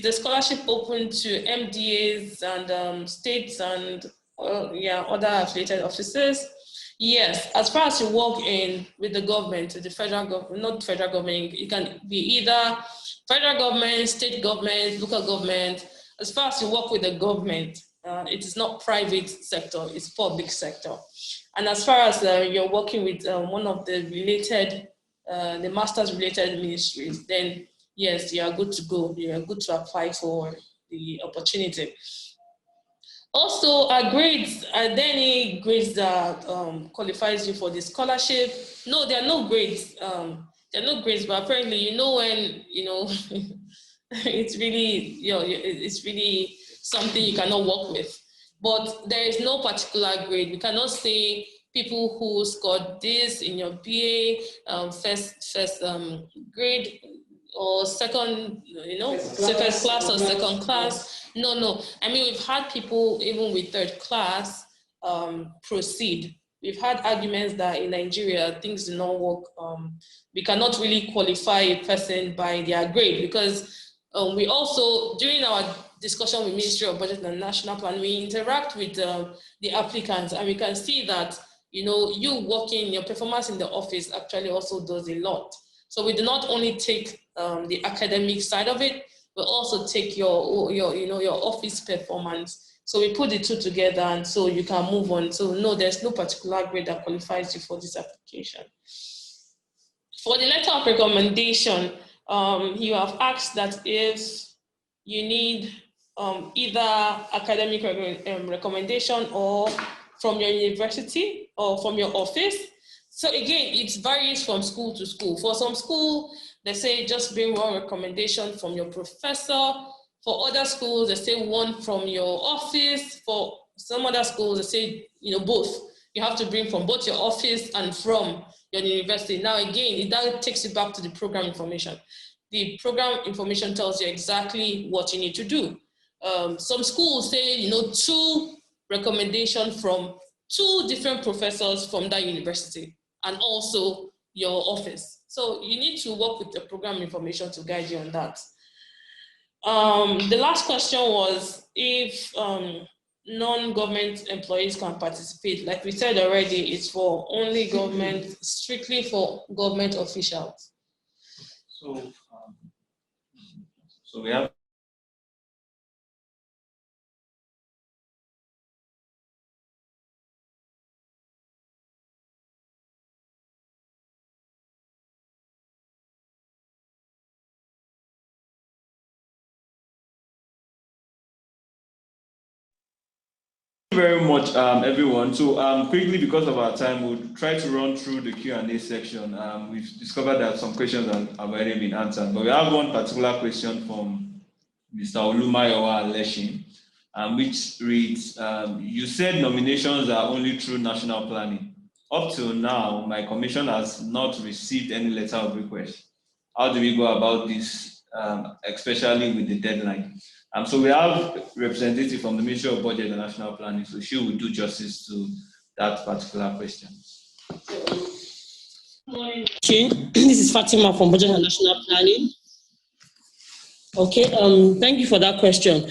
the scholarship open to MDAs and states and other affiliated offices? Yes, as far as you work with the government, the federal government, not federal government, it can be either federal government, state government, local government. As far as you work with the government, it is not private sector, it's public sector. And as far as you're working with one of the related, the master's related ministries, then yes, you are good to go. You are good to apply for the opportunity. Also, grades, are there any grades that qualifies you for the scholarship? No, there are no grades. There are no grades, but apparently, when, it's really, it's really something you cannot work with. But there is no particular grade. We cannot say people who scored this in your BA, first grade, or second, first class or second class. No. I mean, we've had people even with third class proceed. We've had arguments that in Nigeria, things do not work. We cannot really qualify a person by their grade, because we also, during our discussion with Ministry of Budget and National Plan, we interact with the applicants, and we can see that, you working, your performance in the office actually also does a lot. So we do not only take the academic side of it, but also take your office performance. So we put the two together, and so you can move on. So no, there's no particular grade that qualifies you for this application. For the letter of recommendation, you have asked that if you need either academic recommendation or from your university or from your office. So again, it varies from school to school. For some school, they say just bring one recommendation from your professor. For other schools, they say one from your office. For some other schools, they say, both. You have to bring from both your office and from your university. Now, again, that takes you back to the program information. The program information tells you exactly what you need to do. Some schools say, 2 recommendations from 2 different professors from that university, and also your office. So you need to work with the program information to guide you on that. The last question was if non-government employees can participate. Like we said already, it's for only government, strictly for government officials. So we have very much, everyone. So quickly, because of our time, we'll try to run through the Q&A section. We've discovered that some questions have already been answered, but we have one particular question from Mr. Olumayowa Aleshin, which reads, you said nominations are only through national planning. Up till now, my commission has not received any letter of request. How do we go about this, especially with the deadline? So we have representative from the Ministry of Budget and National Planning, so she will do justice to that particular question. This is Fatima from Budget and National Planning. Okay, thank you for that question.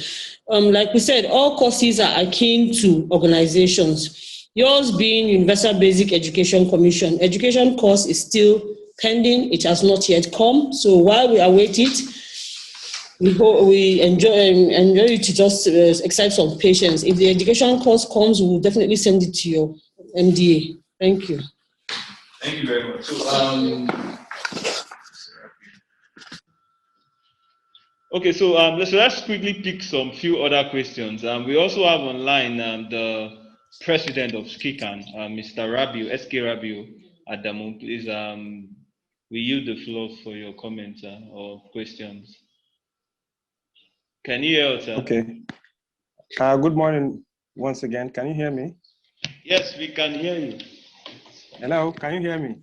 Like we said, all courses are akin to organizations. Yours being Universal Basic Education Commission. Education course is still pending. It has not yet come. So while we await it, we enjoy you to just exercise some patience. If the education course comes, we'll definitely send it to your MDA. Thank you. Thank you very much. So, okay, so let's quickly pick some few other questions. We also have online the president of SKICAN, Mr. Rabiu, SK Rabiu Adamu. Please, we yield the floor for your comments or questions. Can you hear us? Okay. Good morning once again. Can you hear me? Yes, we can hear you. Hello, can you hear me?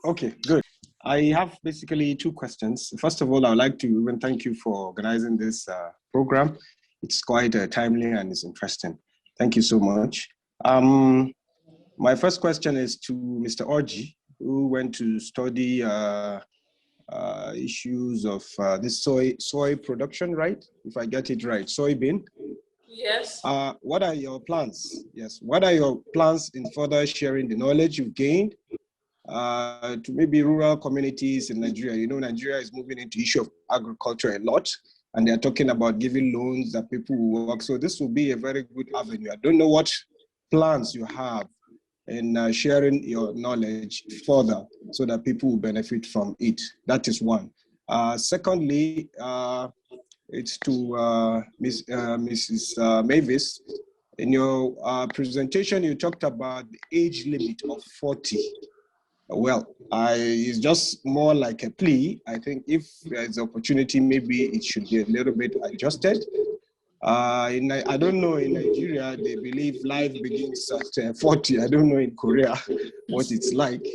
Okay, good. I have basically two questions. First of all, I would like to even thank you for organizing this program. It's quite timely and it's interesting. Thank you so much. My first question is to Mr. Orji, who went to study issues of this soy production, right? If I get it right, soybean. Yes. What are your plans? Yes. What are your plans in further sharing the knowledge you've gained to maybe rural communities in Nigeria? You know, Nigeria is moving into issue of agriculture a lot, and they're talking about giving loans that people will work. So this will be a very good avenue. I don't know what plans you have in sharing your knowledge further so that people will benefit from it. That is one. Secondly, it's to Mrs. Mavis. In your presentation, you talked about the age limit of 40. Well, it's just more like a plea. I think if there's opportunity, maybe it should be a little bit adjusted. I don't know, in Nigeria, they believe life begins at 40. I don't know in Korea what it's like.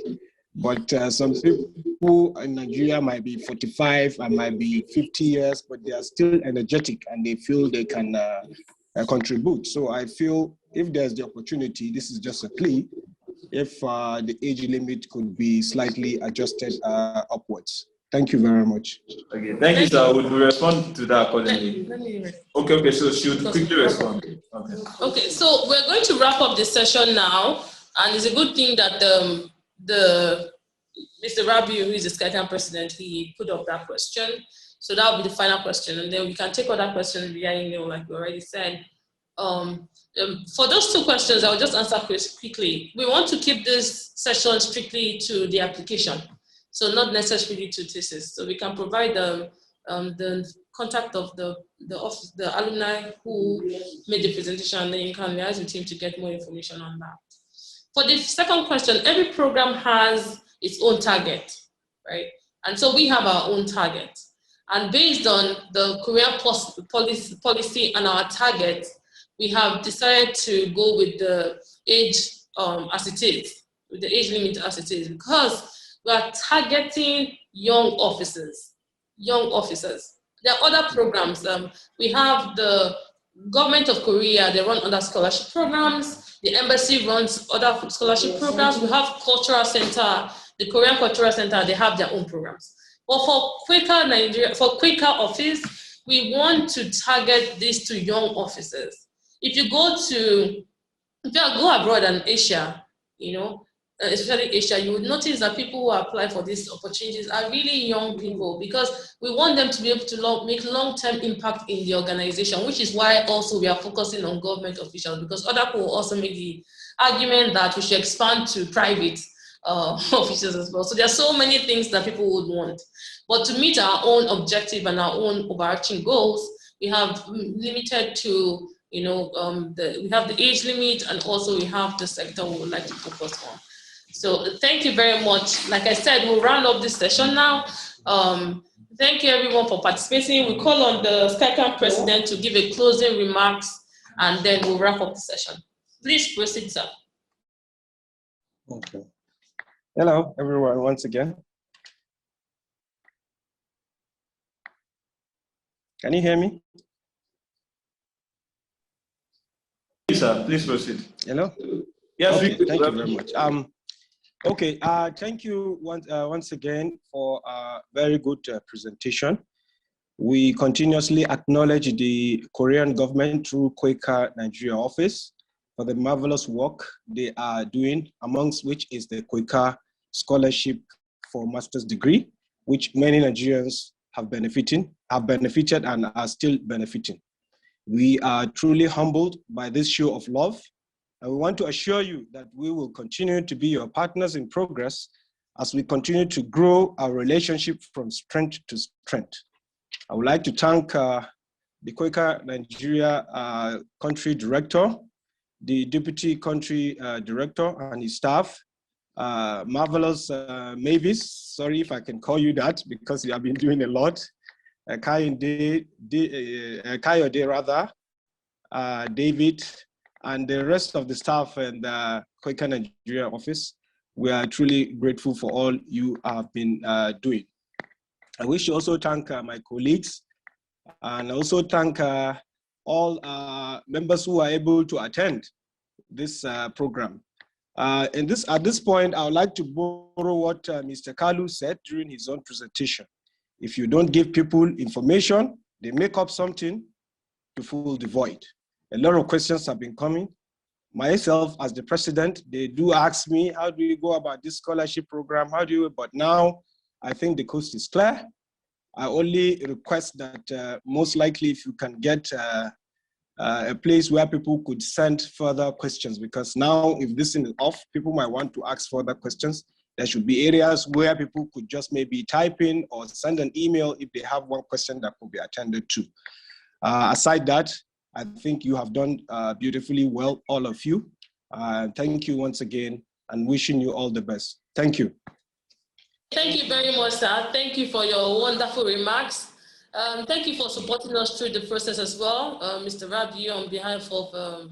But some people in Nigeria might be 45 and might be 50 years, but they are still energetic and they feel they can contribute. So I feel if there's the opportunity, this is just a plea, if the age limit could be slightly adjusted upwards. Thank you very much. Okay, thank you, sir. We'll respond to that accordingly. Okay, so she would quickly respond. Okay, so we're going to wrap up the session now, and it's a good thing that Mr. Rabiu, who is the SkyTime president, he put up that question. So that will be the final question, and then we can take other questions via email, like we already said. For those two questions, I'll just answer quickly. We want to keep this session strictly to the application, so not necessarily to thesis. So we can provide the contact of the alumni who made the presentation, and then you can liaise with him to get more information on that. For the second question, every program has its own target, right? And so we have our own target. And based on the Korean policy and our target, we have decided to go with the age as it is, with the age limit as it is, because we are targeting young officers. Young officers. There are other programs. We have the government of Korea, they run other scholarship programs. The embassy runs other scholarship programs. We have cultural center, the Korean Cultural Center, they have their own programs. But for Quaker Nigeria, for Quaker office, we want to target this to young officers. If you go abroad in Asia, you know, especially Asia, you would notice that people who apply for these opportunities are really young people, because we want them to be able to make long-term impact in the organization, which is why also we are focusing on government officials, because other people will also make the argument that we should expand to private officials as well. So there are so many things that people would want. But to meet our own objective and our own overarching goals, we have limited to, you know, we have the age limit, and also we have the sector we would like to focus on. So thank you very much. Like I said, we'll round up this session now. Thank you everyone for participating. We call on the SkyCamp president to give a closing remarks, and then we'll wrap up the session. Please proceed, sir. Okay. Hello, everyone, once again. Can you hear me? Yes, sir. Please proceed. Hello? Yes, okay, thank you very much. Okay, thank you once again for a very good presentation. We continuously acknowledge the Korean government through Quaker Nigeria office for the marvelous work they are doing, amongst which is the Quaker scholarship for master's degree, which many Nigerians have benefited and are still benefiting. We are truly humbled by this show of love, and we want to assure you that we will continue to be your partners in progress as we continue to grow our relationship from strength to strength. I would like to thank the Quaker Nigeria country director, the deputy country director and his staff, marvelous Mavis, sorry if I can call you that because you have been doing a lot, Kayode, David, and the rest of the staff and the Quaker Nigeria office. We are truly grateful for all you have been doing. I wish to also thank my colleagues and also thank all members who are able to attend this program. At this point, I would like to borrow what Mr. Kalu said during his own presentation. If you don't give people information, they make up something to fill the void. A lot of questions have been coming. Myself, as the president, they do ask me, how do you go about this scholarship program? How do you, but now I think the coast is clear. I only request that most likely if you can get a place where people could send further questions, because now if this thing is off, people might want to ask further questions. There should be areas where people could just maybe type in or send an email if they have one question that could be attended to. Aside that, I think you have done beautifully well, all of you. Thank you once again and wishing you all the best. Thank you. Thank you very much, sir. Thank you for your wonderful remarks. Thank you for supporting us through the process as well. Mr. Rabi, on behalf of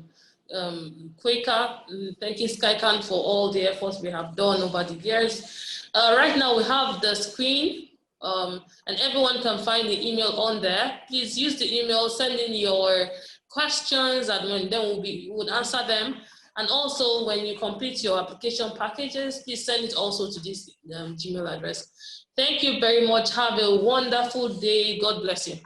Quaker, thanking SkyCan for all the efforts we have done over the years. Right now we have the screen and everyone can find the email on there. Please use the email, send in your questions and then we would answer them. And also when you complete your application packages, please send it also to this Gmail address. Thank you very much. Have a wonderful day. God bless you.